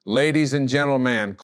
Ladies and gentlemen,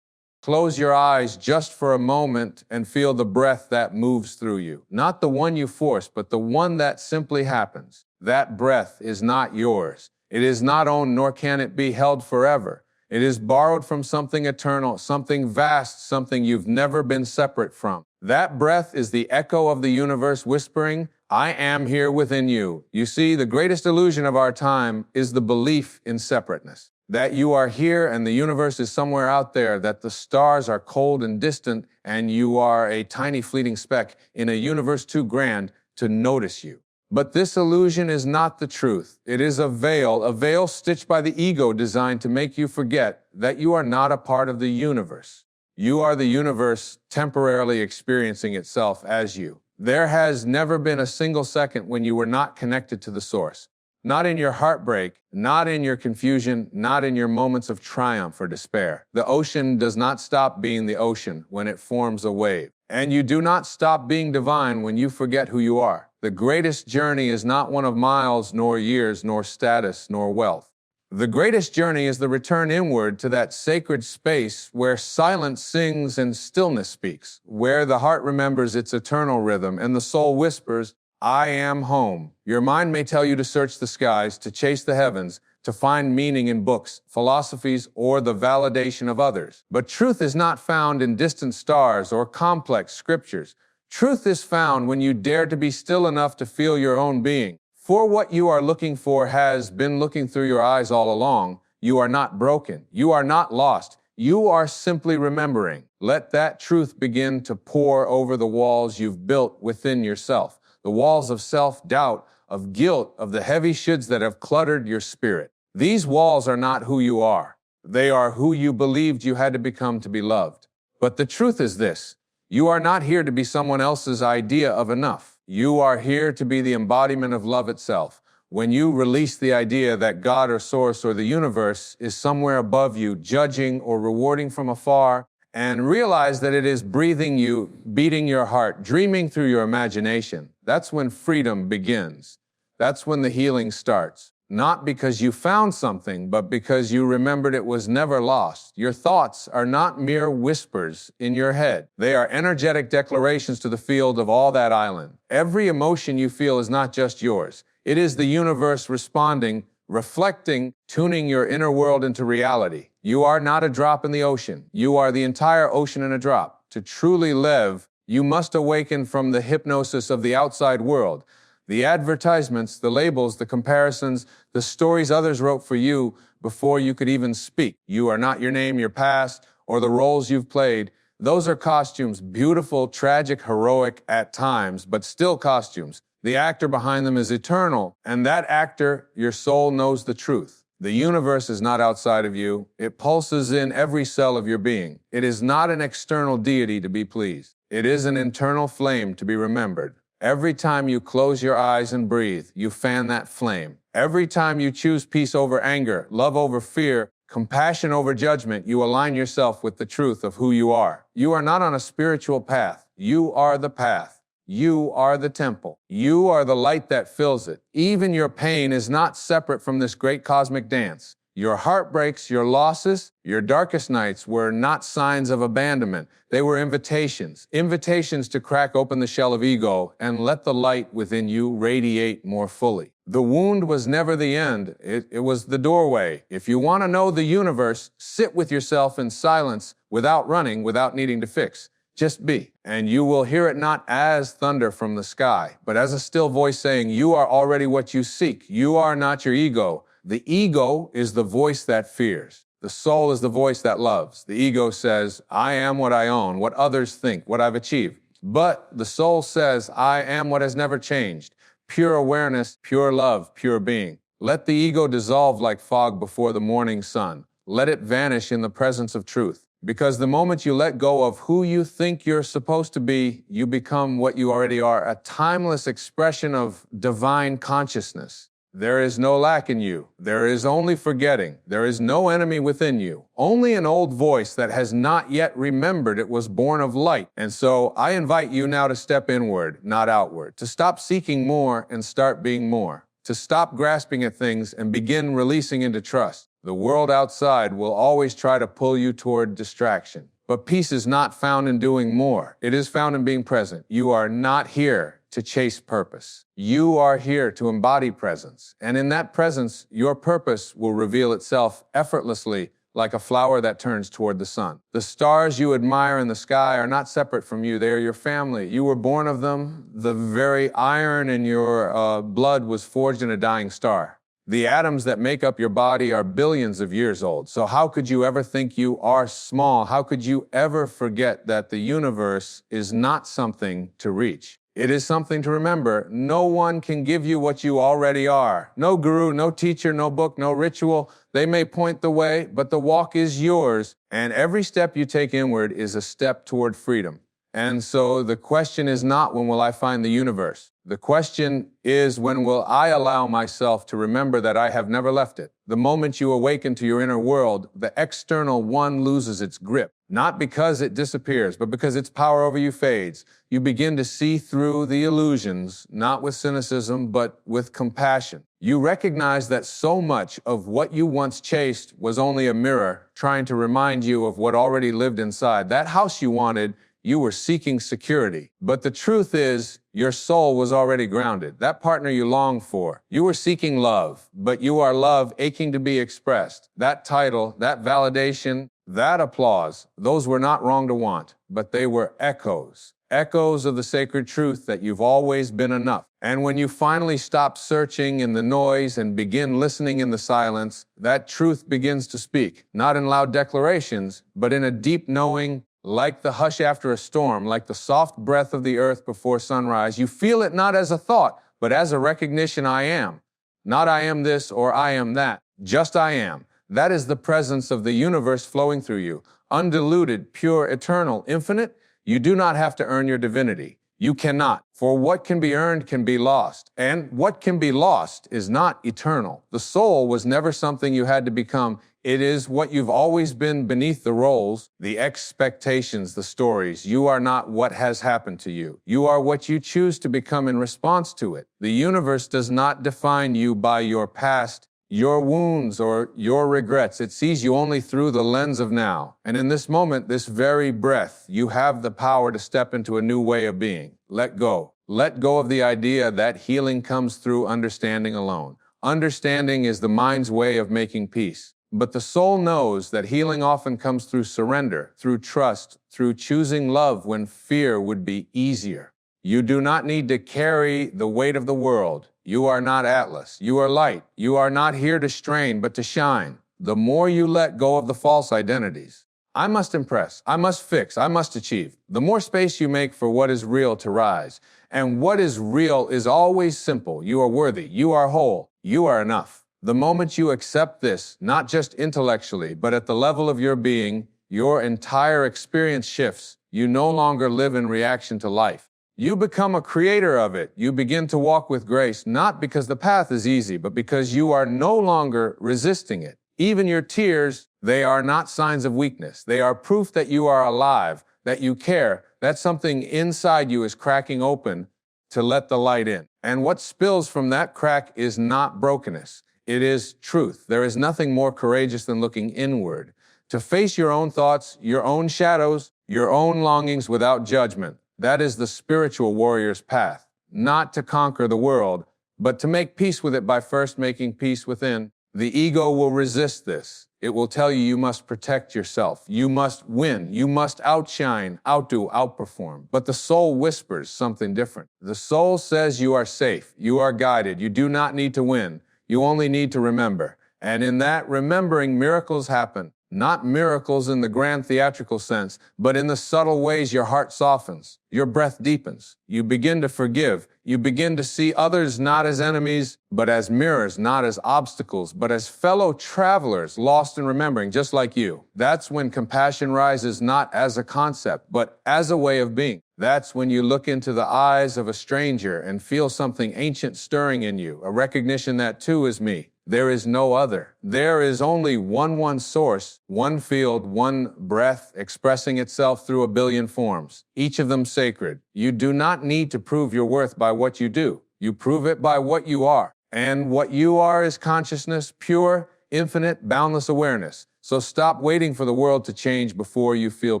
close your eyes just for a moment and feel the breath that moves through you. Not the one you force, but the one that simply happens. That breath is not yours. It is not owned, nor can it be held forever. It is borrowed from something eternal, something vast, something you've never been separate from. That breath is the echo of the universe whispering, I am here within you. You see, the greatest illusion of our time is the belief in separateness. That you are here and the universe is somewhere out there, that the stars are cold and distant and you are a tiny fleeting speck in a universe too grand to notice you. But this illusion is not the truth. It is a veil stitched by the ego designed to make you forget that you are not a part of the universe. You are the universe temporarily experiencing itself as you. There has never been a single second when you were not connected to the source. Not in your heartbreak, not in your confusion, not in your moments of triumph or despair. The ocean does not stop being the ocean when it forms a wave. And you do not stop being divine when you forget who you are. The greatest journey is not one of miles, nor years, nor status, nor wealth. The greatest journey is the return inward to that sacred space where silence sings and stillness speaks, where the heart remembers its eternal rhythm and the soul whispers, I am home. Your mind may tell you to search the skies, to chase the heavens, to find meaning in books, philosophies, or the validation of others. But truth is not found in distant stars or complex scriptures. Truth is found when you dare to be still enough to feel your own being. For what you are looking for has been looking through your eyes all along. You are not broken. You are not lost. You are simply remembering. Let that truth begin to pour over the walls you've built within yourself. The walls of self-doubt, of guilt, of the heavy shoulds that have cluttered your spirit. These walls are not who you are. They are who you believed you had to become to be loved. But the truth is this. You are not here to be someone else's idea of enough. You are here to be the embodiment of love itself. When you release the idea that God or Source or the universe is somewhere above you, judging or rewarding from afar, and realize that it is breathing you, beating your heart, dreaming through your imagination, that's when freedom begins. That's when the healing starts. Not because you found something, but because you remembered it was never lost. Your thoughts are not mere whispers in your head. They are energetic declarations to the field of all that island. Every emotion you feel is not just yours. It is the universe responding, reflecting, tuning your inner world into reality. You are not a drop in the ocean. You are the entire ocean in a drop. To truly live, you must awaken from the hypnosis of the outside world. The advertisements, the labels, the comparisons, the stories others wrote for you before you could even speak. You are not your name, your past, or the roles you've played. Those are costumes, beautiful, tragic, heroic at times, but still costumes. The actor behind them is eternal, and that actor, your soul, knows the truth. The universe is not outside of you. It pulses in every cell of your being. It is not an external deity to be pleased. It is an internal flame to be remembered. Every time you close your eyes and breathe, you fan that flame. Every time you choose peace over anger, love over fear, compassion over judgment, you align yourself with the truth of who you are. You are not on a spiritual path. You are the path. You are the temple. You are the light that fills it. Even your pain is not separate from this great cosmic dance. Your heartbreaks, your losses, your darkest nights were not signs of abandonment. They were invitations to crack open the shell of ego and let the light within you radiate more fully. The wound was never the end. It was the doorway. If you want to know the universe, sit with yourself in silence without running, without needing to fix. Just be. And you will hear it not as thunder from the sky, but as a still voice saying, you are already what you seek. You are not your ego. The ego is the voice that fears. The soul is the voice that loves. The ego says, I am what I own, what others think, what I've achieved. But the soul says, I am what has never changed. Pure awareness, pure love, pure being. Let the ego dissolve like fog before the morning sun. Let it vanish in the presence of truth. Because the moment you let go of who you think you're supposed to be, you become what you already are, a timeless expression of divine consciousness. There is no lack in you. There is only forgetting. There is no enemy within you. Only an old voice that has not yet remembered it was born of light. And so I invite you now to step inward, not outward, to stop seeking more and start being more, to stop grasping at things and begin releasing into trust. The world outside will always try to pull you toward distraction. But peace is not found in doing more. It is found in being present. You are not here to chase purpose. You are here to embody presence. And in that presence, your purpose will reveal itself effortlessly, like a flower that turns toward the sun. The stars you admire in the sky are not separate from you. They are your family. You were born of them. The very iron in your blood was forged in a dying star. The atoms that make up your body are billions of years old. So how could you ever think you are small? How could you ever forget that the universe is not something to reach? It is something to remember. No one can give you what you already are. No guru, no teacher, no book, no ritual. They may point the way, but the walk is yours. And every step you take inward is a step toward freedom. And so the question is not, when will I find the universe? The question is, when will I allow myself to remember that I have never left it? The moment you awaken to your inner world, the external one loses its grip. Not because it disappears, but because its power over you fades. You begin to see through the illusions, not with cynicism, but with compassion. You recognize that so much of what you once chased was only a mirror trying to remind you of what already lived inside. That house you wanted, you were seeking security. But the truth is, your soul was already grounded. That partner you longed for. You were seeking love, but you are love aching to be expressed. That title, that validation, that applause, those were not wrong to want, but they were echoes. Echoes of the sacred truth that you've always been enough. And when you finally stop searching in the noise and begin listening in the silence, that truth begins to speak, not in loud declarations, but in a deep knowing, like the hush after a storm, like the soft breath of the earth before sunrise. You feel it not as a thought, but as a recognition. I am. Not I am this or I am that. Just I am. That is the presence of the universe flowing through you. Undiluted, pure, eternal, infinite. You do not have to earn your divinity. You cannot. For what can be earned can be lost. And what can be lost is not eternal. The soul was never something you had to become. It is what you've always been beneath the roles, the expectations, the stories. You are not what has happened to you. You are what you choose to become in response to it. The universe does not define you by your past, your wounds, or your regrets. It sees you only through the lens of now. And in this moment, this very breath, you have the power to step into a new way of being. Let go. Let go of the idea that healing comes through understanding alone. Understanding is the mind's way of making peace. But the soul knows that healing often comes through surrender, through trust, through choosing love when fear would be easier. You do not need to carry the weight of the world. You are not Atlas. You are light. You are not here to strain, but to shine. The more you let go of the false identities, I must impress, I must fix, I must achieve, the more space you make for what is real to rise. And what is real is always simple. You are worthy. You are whole. You are enough. The moment you accept this, not just intellectually, but at the level of your being, your entire experience shifts. You no longer live in reaction to life. You become a creator of it. You begin to walk with grace, not because the path is easy, but because you are no longer resisting it. Even your tears, they are not signs of weakness. They are proof that you are alive, that you care, that something inside you is cracking open to let the light in. And what spills from that crack is not brokenness. It is truth. There is nothing more courageous than looking inward, to face your own thoughts, your own shadows, your own longings without judgment. That is the spiritual warrior's path, not to conquer the world, but to make peace with it by first making peace within. The ego will resist this. It will tell you you must protect yourself. You must win. You must outshine, outdo, outperform. But the soul whispers something different. The soul says you are safe. You are guided. You do not need to win. You only need to remember. And in that remembering, miracles happen. Not miracles in the grand theatrical sense, but in the subtle ways your heart softens, your breath deepens. You begin to forgive. You begin to see others not as enemies, but as mirrors, not as obstacles, but as fellow travelers lost in remembering, just like you. That's when compassion rises not as a concept, but as a way of being. That's when you look into the eyes of a stranger and feel something ancient stirring in you, a recognition that too is me. There is no other. There is only one source, one field, one breath expressing itself through a billion forms, each of them sacred. You do not need to prove your worth by what you do. You prove it by what you are. And what you are is consciousness, pure, infinite, boundless awareness. So stop waiting for the world to change before you feel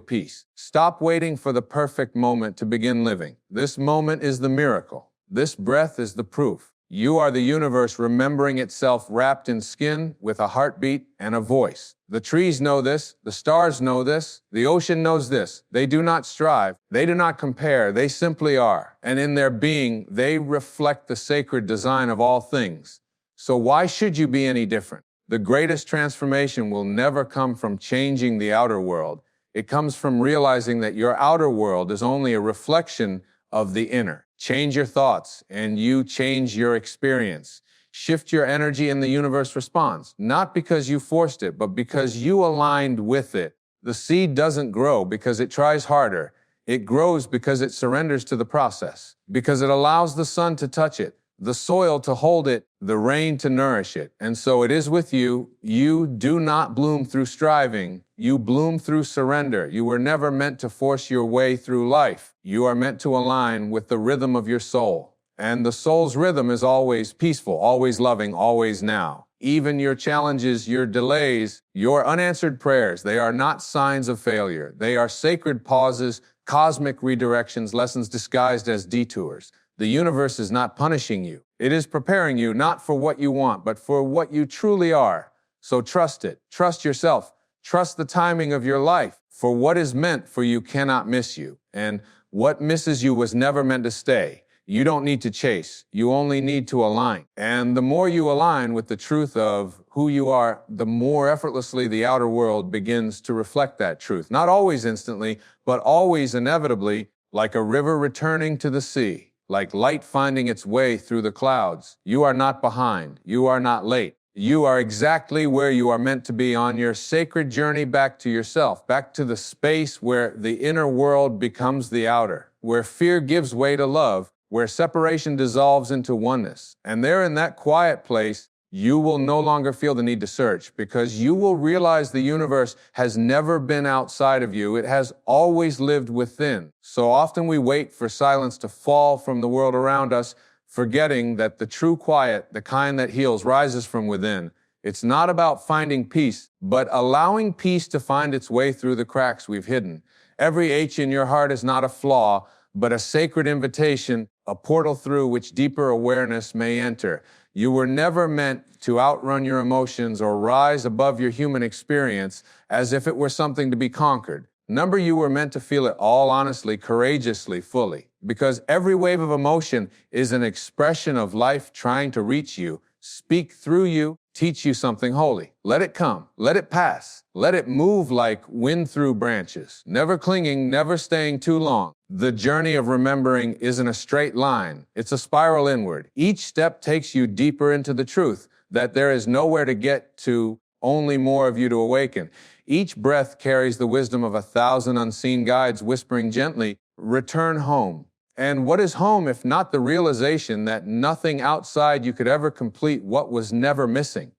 peace. Stop waiting for the perfect moment to begin living. This moment is the miracle. This breath is the proof. You are the universe remembering itself wrapped in skin with a heartbeat and a voice. The trees know this, the stars know this, the ocean knows this. They do not strive, they do not compare, they simply are. And in their being, they reflect the sacred design of all things. So why should you be any different? The greatest transformation will never come from changing the outer world. It comes from realizing that your outer world is only a reflection of the inner. Change your thoughts, and you change your experience. Shift your energy, and the universe responds. Not because you forced it, but because you aligned with it. The seed doesn't grow because it tries harder. It grows because it surrenders to the process, because it allows the sun to touch it, the soil to hold it, the rain to nourish it. And so it is with you. You do not bloom through striving. You bloom through surrender. You were never meant to force your way through life. You are meant to align with the rhythm of your soul. And the soul's rhythm is always peaceful, always loving, always now. Even your challenges, your delays, your unanswered prayers, they are not signs of failure. They are sacred pauses, cosmic redirections, lessons disguised as detours. The universe is not punishing you. It is preparing you not for what you want, but for what you truly are. So trust it. Trust yourself. Trust the timing of your life. For what is meant for you cannot miss you. And what misses you was never meant to stay. You don't need to chase. You only need to align. And the more you align with the truth of who you are, the more effortlessly the outer world begins to reflect that truth. Not always instantly, but always inevitably, like a river returning to the sea. Like light finding its way through the clouds. You are not behind. You are not late. You are exactly where you are meant to be on your sacred journey back to yourself, back to the space where the inner world becomes the outer, where fear gives way to love, where separation dissolves into oneness. And there in that quiet place, you will no longer feel the need to search, because you will realize the universe has never been outside of you. It has always lived within. So often we wait for silence to fall from the world around us, forgetting that the true quiet, the kind that heals, rises from within. It's not about finding peace, but allowing peace to find its way through the cracks we've hidden. Every H in your heart is not a flaw, but a sacred invitation, a portal through which deeper awareness may enter. You were never meant to outrun your emotions or rise above your human experience as if it were something to be conquered. You were meant to feel it all honestly, courageously, fully. Because every wave of emotion is an expression of life trying to reach you, speak through you, teach you something holy. Let it come. Let it pass. Let it move like wind through branches. Never clinging, never staying too long. The journey of remembering isn't a straight line. It's a spiral inward. Each step takes you deeper into the truth that there is nowhere to get to, only more of you to awaken. Each breath carries the wisdom of 1,000 unseen guides whispering gently, return home. And what is home if not the realization that nothing outside you could ever complete what was never missing?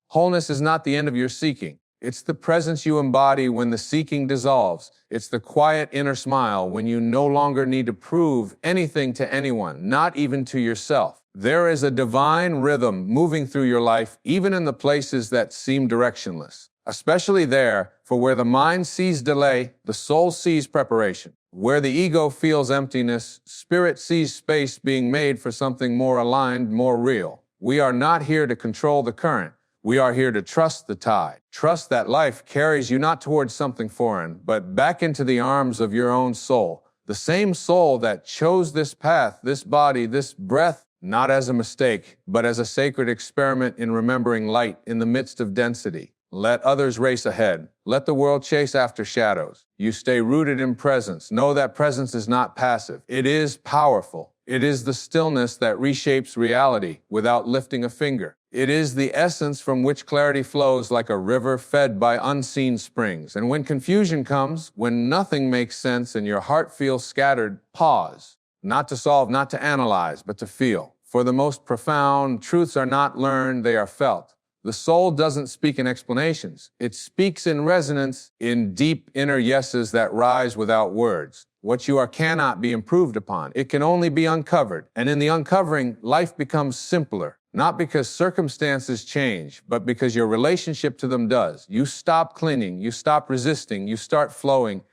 Wholeness is not the end of your seeking. It's the presence you embody when the seeking dissolves. It's the quiet inner smile when you no longer need to prove anything to anyone, not even to yourself. There is a divine rhythm moving through your life, even in the places that seem directionless. Especially there, for where the mind sees delay, the soul sees preparation. Where the ego feels emptiness, spirit sees space being made for something more aligned, more real. We are not here to control the current. We are here to trust the tide. Trust that life carries you not towards something foreign, but back into the arms of your own soul. The same soul that chose this path, this body, this breath, not as a mistake, but as a sacred experiment in remembering light in the midst of density. Let others race ahead. Let the world chase after shadows. You stay rooted in presence. Know that presence is not passive. It is powerful. It is the stillness that reshapes reality without lifting a finger. It is the essence from which clarity flows like a river fed by unseen springs. And when confusion comes, when nothing makes sense and your heart feels scattered, pause. Not to solve, not to analyze, but to feel. For the most profound truths are not learned, they are felt. The soul doesn't speak in explanations. It speaks in resonance, in deep inner yeses that rise without words. What you are cannot be improved upon. It can only be uncovered. And in the uncovering, life becomes simpler. Not because circumstances change, but because your relationship to them does. You stop clinging, you stop resisting, you start flowing.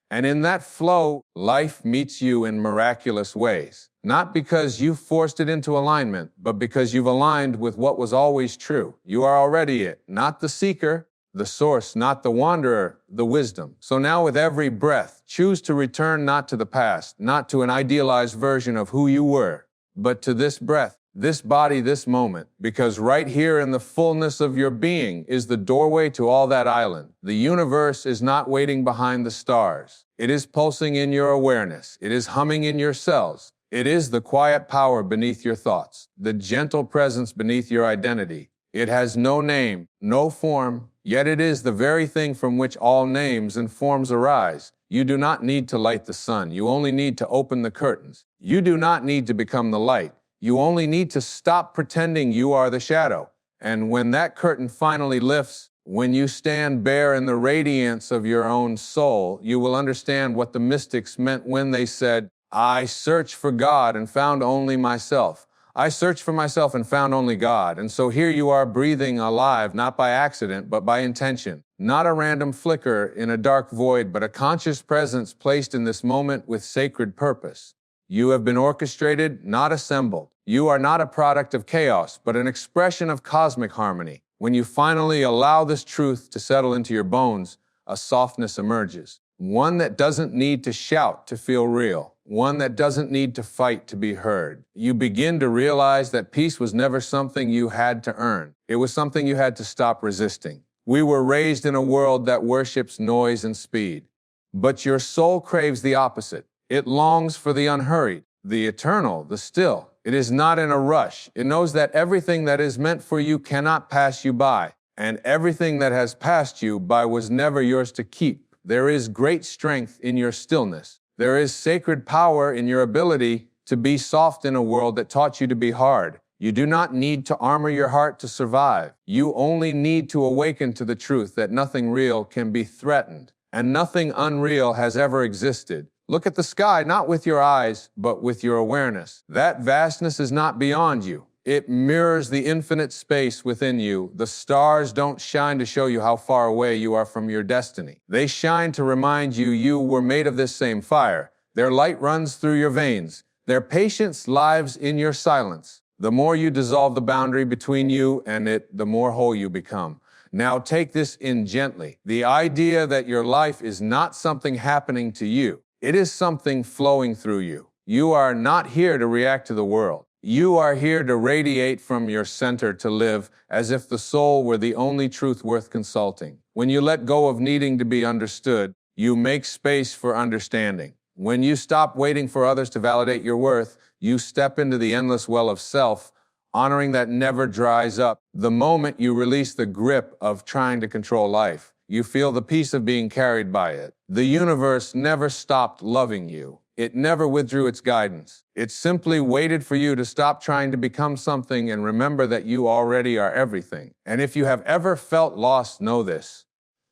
And in that flow, life meets you in miraculous ways. Not because you forced it into alignment, but because you've aligned with what was always true. You are already it, not the seeker, the source, not the wanderer, the wisdom. So now with every breath, choose to return not to the past, not to an idealized version of who you were, but to this breath, this body, this moment, because right here in the fullness of your being is the doorway to all that island. The universe is not waiting behind the stars. It is pulsing in your awareness. It is humming in your cells. It is the quiet power beneath your thoughts, the gentle presence beneath your identity. It has no name, no form, yet it is the very thing from which all names and forms arise. You do not need to light the sun. You only need to open the curtains. You do not need to become the light. You only need to stop pretending you are the shadow. And when that curtain finally lifts, when you stand bare in the radiance of your own soul, you will understand what the mystics meant when they said, I searched for God and found only myself. I searched for myself and found only God. And so here you are breathing alive, not by accident, but by intention. Not a random flicker in a dark void, but a conscious presence placed in this moment with sacred purpose. You have been orchestrated, not assembled. You are not a product of chaos, but an expression of cosmic harmony. When you finally allow this truth to settle into your bones, a softness emerges. One that doesn't need to shout to feel real. One that doesn't need to fight to be heard. You begin to realize that peace was never something you had to earn. It was something you had to stop resisting. We were raised in a world that worships noise and speed. But your soul craves the opposite. It longs for the unhurried, the eternal, the still. It is not in a rush. It knows that everything that is meant for you cannot pass you by. And everything that has passed you by was never yours to keep. There is great strength in your stillness. There is sacred power in your ability to be soft in a world that taught you to be hard. You do not need to armor your heart to survive. You only need to awaken to the truth that nothing real can be threatened, and nothing unreal has ever existed. Look at the sky, not with your eyes, but with your awareness. That vastness is not beyond you. It mirrors the infinite space within you. The stars don't shine to show you how far away you are from your destiny. They shine to remind you you were made of this same fire. Their light runs through your veins. Their patience lives in your silence. The more you dissolve the boundary between you and it, the more whole you become. Now take this in gently. The idea that your life is not something happening to you. It is something flowing through you. You are not here to react to the world. You are here to radiate from your center, to live as if the soul were the only truth worth consulting. When you let go of needing to be understood, you make space for understanding. When you stop waiting for others to validate your worth, you step into the endless well of self, honoring that never dries up. The moment you release the grip of trying to control life, you feel the peace of being carried by it. The universe never stopped loving you. It never withdrew its guidance. It simply waited for you to stop trying to become something and remember that you already are everything. And if you have ever felt lost, know this.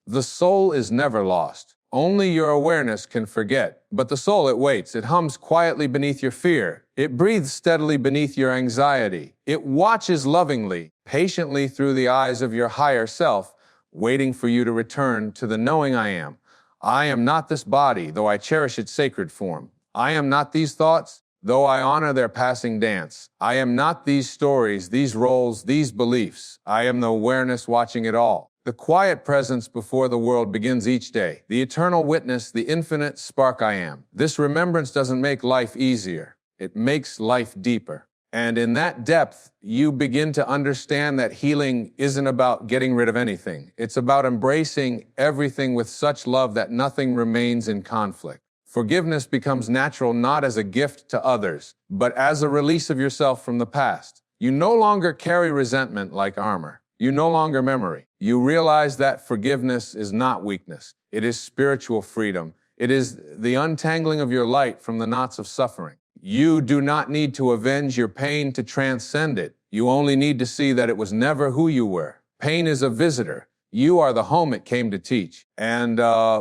The soul is never lost. Only your awareness can forget. But the soul, it waits. It hums quietly beneath your fear. It breathes steadily beneath your anxiety. It watches lovingly, patiently through the eyes of your higher self, waiting for you to return to the knowing I am. I am not this body, though I cherish its sacred form. I am not these thoughts, though I honor their passing dance. I am not these stories, these roles, these beliefs. I am the awareness watching it all. The quiet presence before the world begins each day. The eternal witness, the infinite spark I am. This remembrance doesn't make life easier. It makes life deeper. And in that depth, you begin to understand that healing isn't about getting rid of anything. It's about embracing everything with such love that nothing remains in conflict. Forgiveness becomes natural not as a gift to others, but as a release of yourself from the past. You no longer carry resentment like armor. You no longer memory. You realize that forgiveness is not weakness. It is spiritual freedom. It is the untangling of your light from the knots of suffering. You do not need to avenge your pain to transcend it. You only need to see that it was never who you were. Pain is a visitor. You are the home it came to teach. And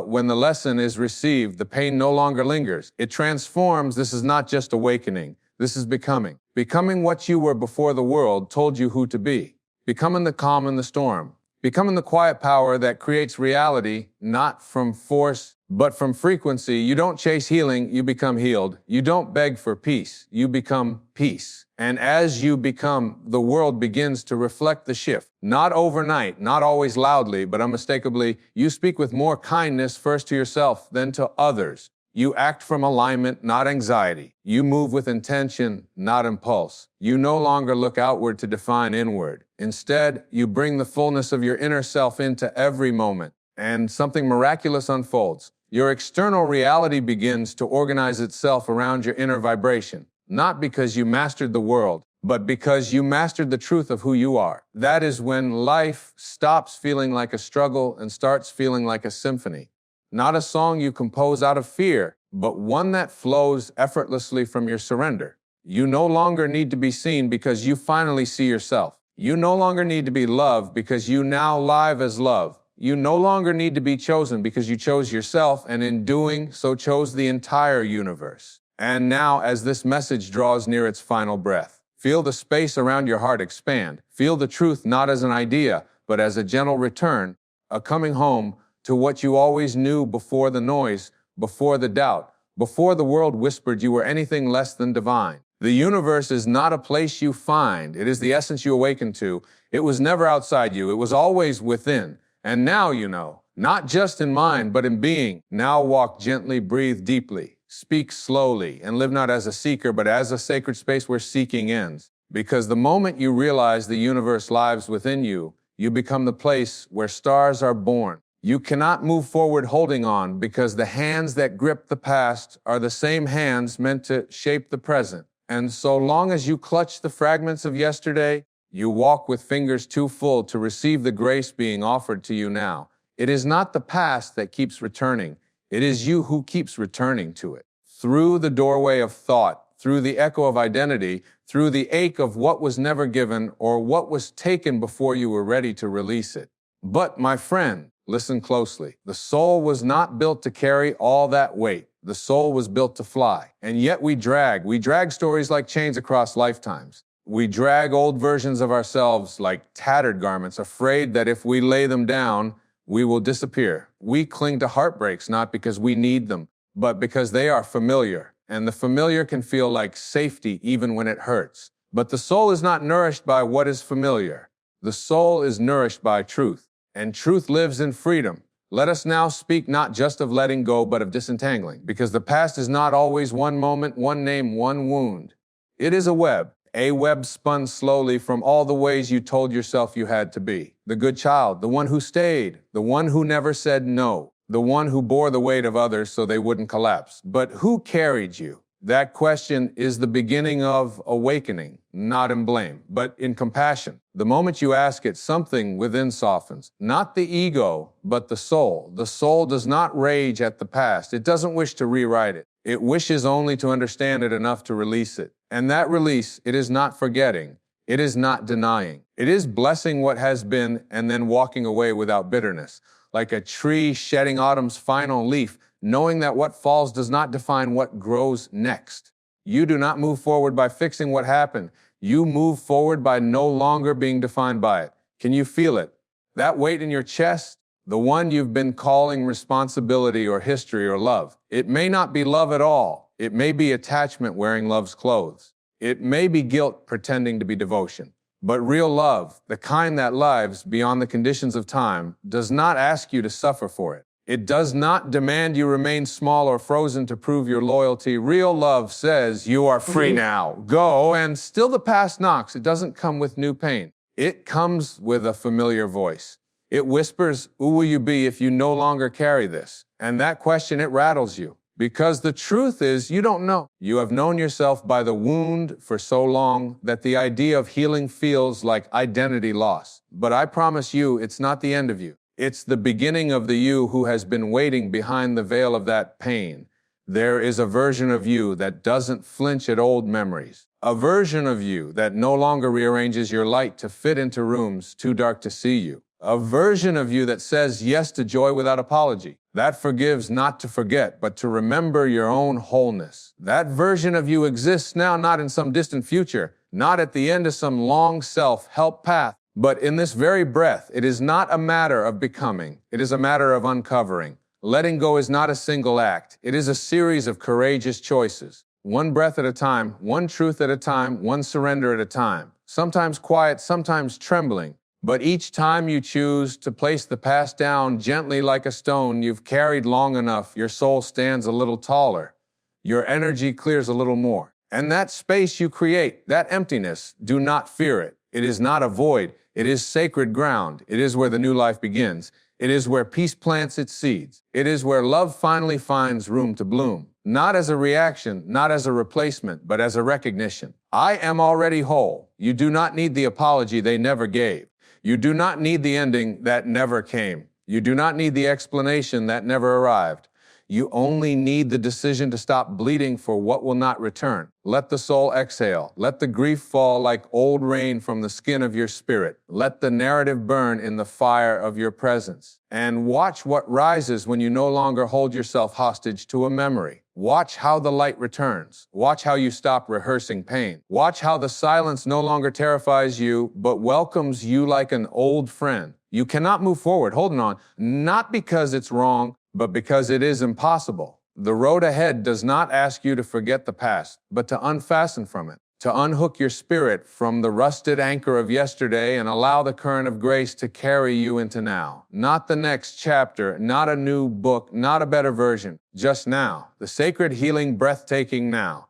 when the lesson is received, the pain no longer lingers. It transforms. This is not just awakening. This is becoming. Becoming what you were before the world told you who to be. Becoming the calm in the storm. Becoming the quiet power that creates reality, not from force, but from frequency. You don't chase healing, you become healed. You don't beg for peace, you become peace. And as you become, the world begins to reflect the shift. Not overnight, not always loudly, but unmistakably, you speak with more kindness first to yourself, then to others. You act from alignment, not anxiety. You move with intention, not impulse. You no longer look outward to define inward. Instead, you bring the fullness of your inner self into every moment, and something miraculous unfolds. Your external reality begins to organize itself around your inner vibration, not because you mastered the world, but because you mastered the truth of who you are. That is when life stops feeling like a struggle and starts feeling like a symphony. Not a song you compose out of fear, but one that flows effortlessly from your surrender. You no longer need to be seen because you finally see yourself. You no longer need to be loved because you now live as love. You no longer need to be chosen because you chose yourself, and in doing so chose the entire universe. And now, as this message draws near its final breath, feel the space around your heart expand. Feel the truth not as an idea, but as a gentle return, a coming home to what you always knew before the noise, before the doubt, before the world whispered you were anything less than divine. The universe is not a place you find. It is the essence you awaken to. It was never outside you. It was always within. And now you know, not just in mind, but in being. Now walk gently, breathe deeply, speak slowly, and live not as a seeker, but as a sacred space where seeking ends. Because the moment you realize the universe lives within you, you become the place where stars are born. You cannot move forward holding on because the hands that grip the past are the same hands meant to shape the present. And so long as you clutch the fragments of yesterday, you walk with fingers too full to receive the grace being offered to you now. It is not the past that keeps returning. It is you who keeps returning to it. Through the doorway of thought, through the echo of identity, through the ache of what was never given or what was taken before you were ready to release it. But, my friend, listen closely. The soul was not built to carry all that weight. The soul was built to fly. And yet we drag stories like chains across lifetimes. We drag old versions of ourselves like tattered garments, afraid that if we lay them down, we will disappear. We cling to heartbreaks not because we need them, but because they are familiar. And the familiar can feel like safety even when it hurts. But the soul is not nourished by what is familiar. The soul is nourished by truth. And truth lives in freedom. Let us now speak not just of letting go, but of disentangling, because the past is not always one moment, one name, one wound. It is a web spun slowly from all the ways you told yourself you had to be. The good child, the one who stayed, the one who never said no, the one who bore the weight of others so they wouldn't collapse. But who carried you? That question is the beginning of awakening, not in blame, but in compassion. The moment you ask it, something within softens. Not the ego, but the soul. The soul does not rage at the past. It doesn't wish to rewrite it. It wishes only to understand it enough to release it. And that release, it is not forgetting. It is not denying. It is blessing what has been and then walking away without bitterness. Like a tree shedding autumn's final leaf, knowing that what falls does not define what grows next. You do not move forward by fixing what happened. You move forward by no longer being defined by it. Can you feel it? That weight in your chest? The one you've been calling responsibility or history or love. It may not be love at all. It may be attachment wearing love's clothes. It may be guilt pretending to be devotion. But real love, the kind that lives beyond the conditions of time, does not ask you to suffer for it. It does not demand you remain small or frozen to prove your loyalty. Real love says you are free now. Go, and still the past knocks. It doesn't come with new pain. It comes with a familiar voice. It whispers, who will you be if you no longer carry this? And that question, it rattles you. Because the truth is, you don't know. You have known yourself by the wound for so long that the idea of healing feels like identity loss. But I promise you, it's not the end of you. It's the beginning of the you who has been waiting behind the veil of that pain. There is a version of you that doesn't flinch at old memories. A version of you that no longer rearranges your light to fit into rooms too dark to see you. A version of you that says yes to joy without apology. That forgives not to forget, but to remember your own wholeness. That version of you exists now, not in some distant future, not at the end of some long self-help path, but in this very breath. It is not a matter of becoming. It is a matter of uncovering. Letting go is not a single act. It is a series of courageous choices. One breath at a time, one truth at a time, one surrender at a time. Sometimes quiet, sometimes trembling. But each time you choose to place the past down gently like a stone you've carried long enough, your soul stands a little taller. Your energy clears a little more. And that space you create, that emptiness, do not fear it. It is not a void. It is sacred ground. It is where the new life begins. It is where peace plants its seeds. It is where love finally finds room to bloom. Not as a reaction, not as a replacement, but as a recognition. I am already whole. You do not need the apology they never gave. You do not need the ending that never came. You do not need the explanation that never arrived. You only need the decision to stop bleeding for what will not return. Let the soul exhale. Let the grief fall like old rain from the skin of your spirit. Let the narrative burn in the fire of your presence. And watch what rises when you no longer hold yourself hostage to a memory. Watch how the light returns. Watch how you stop rehearsing pain. Watch how the silence no longer terrifies you, but welcomes you like an old friend. You cannot move forward, holding on, not because it's wrong, but because it is impossible. The road ahead does not ask you to forget the past, but to unfasten from it, to unhook your spirit from the rusted anchor of yesterday and allow the current of grace to carry you into now. Not the next chapter, not a new book, not a better version, just now. The sacred, healing, breathtaking now.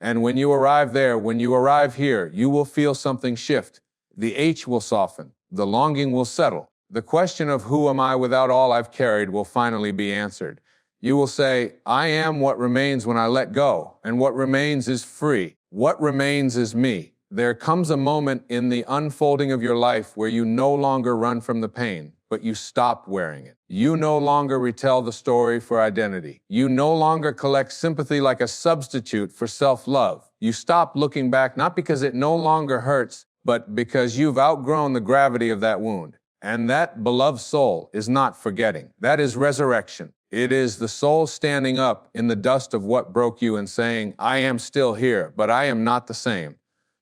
And when you arrive there, when you arrive here, you will feel something shift. The H will soften. The longing will settle. The question of who am I without all I've carried will finally be answered. You will say, I am what remains when I let go, and what remains is free. What remains is me. There comes a moment in the unfolding of your life where you no longer run from the pain, but you stop wearing it. You no longer retell the story for identity. You no longer collect sympathy like a substitute for self-love. You stop looking back not because it no longer hurts, but because you've outgrown the gravity of that wound. And that beloved soul is not forgetting. That is resurrection. It is the soul standing up in the dust of what broke you and saying, I am still here, but I am not the same.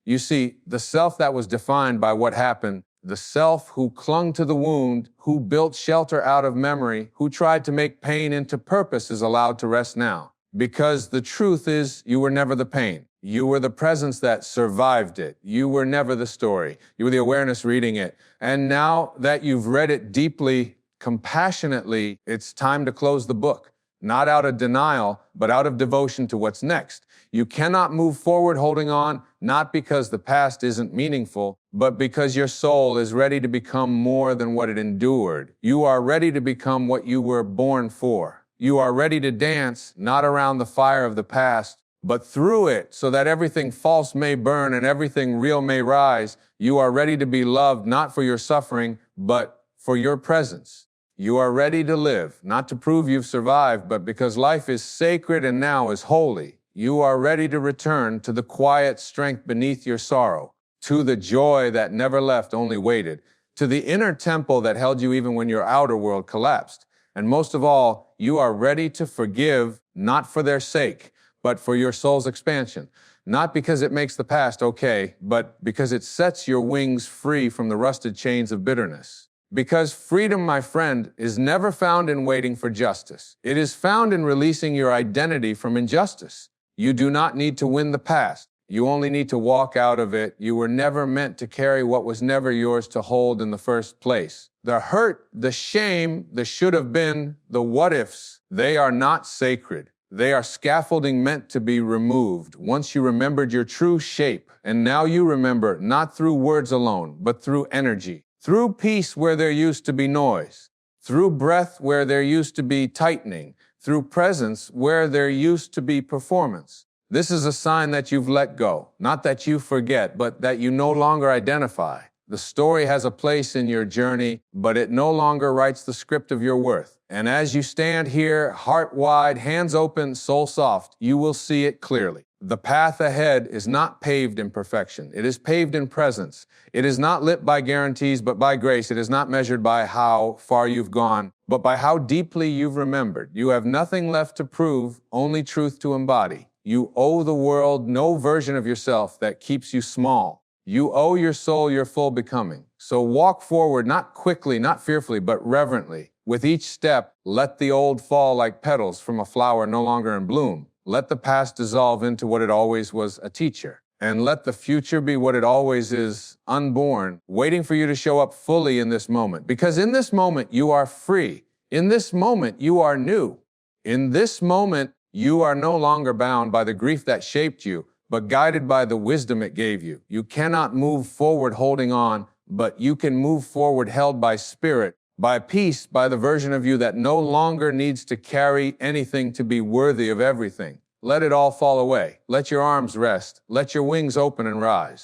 You see, the self that was defined by what happened, the self who clung to the wound, who built shelter out of memory, who tried to make pain into purpose is allowed to rest now. Because the truth is, you were never the pain. You were the presence that survived it. You were never the story. You were the awareness reading it. And now that you've read it deeply, compassionately, it's time to close the book. Not out of denial, but out of devotion to what's next. You cannot move forward holding on, not because the past isn't meaningful, but because your soul is ready to become more than what it endured. You are ready to become what you were born for. You are ready to dance, not around the fire of the past, but through it, so that everything false may burn and everything real may rise. You are ready to be loved, not for your suffering, but for your presence. You are ready to live, not to prove you've survived, but because life is sacred and now is holy. You are ready to return to the quiet strength beneath your sorrow, to the joy that never left, only waited, to the inner temple that held you even when your outer world collapsed. And most of all, you are ready to forgive, not for their sake, but for your soul's expansion. Not because it makes the past okay, but because it sets your wings free from the rusted chains of bitterness. Because freedom, my friend, is never found in waiting for justice. It is found in releasing your identity from injustice. You do not need to win the past. You only need to walk out of it. You were never meant to carry what was never yours to hold in the first place. The hurt, the shame, the should have been, the what ifs, they are not sacred. They are scaffolding meant to be removed once you remembered your true shape. And now you remember not through words alone, but through energy. Through peace where there used to be noise. Through breath where there used to be tightening. Through presence where there used to be performance. This is a sign that you've let go. Not that you forget, but that you no longer identify. The story has a place in your journey, but it no longer writes the script of your worth. And as you stand here, heart wide, hands open, soul soft, you will see it clearly. The path ahead is not paved in perfection. It is paved in presence. It is not lit by guarantees, but by grace. It is not measured by how far you've gone, but by how deeply you've remembered. You have nothing left to prove, only truth to embody. You owe the world no version of yourself that keeps you small. You owe your soul your full becoming. So walk forward, not quickly, not fearfully, but reverently. With each step, let the old fall like petals from a flower no longer in bloom. Let the past dissolve into what it always was, a teacher. And let the future be what it always is, unborn, waiting for you to show up fully in this moment. Because in this moment, you are free. In this moment, you are new. In this moment, you are no longer bound by the grief that shaped you, but guided by the wisdom it gave you. You cannot move forward holding on, but you can move forward held by spirit, by peace, by the version of you that no longer needs to carry anything to be worthy of everything. Let it all fall away. Let your arms rest. Let your wings open and rise.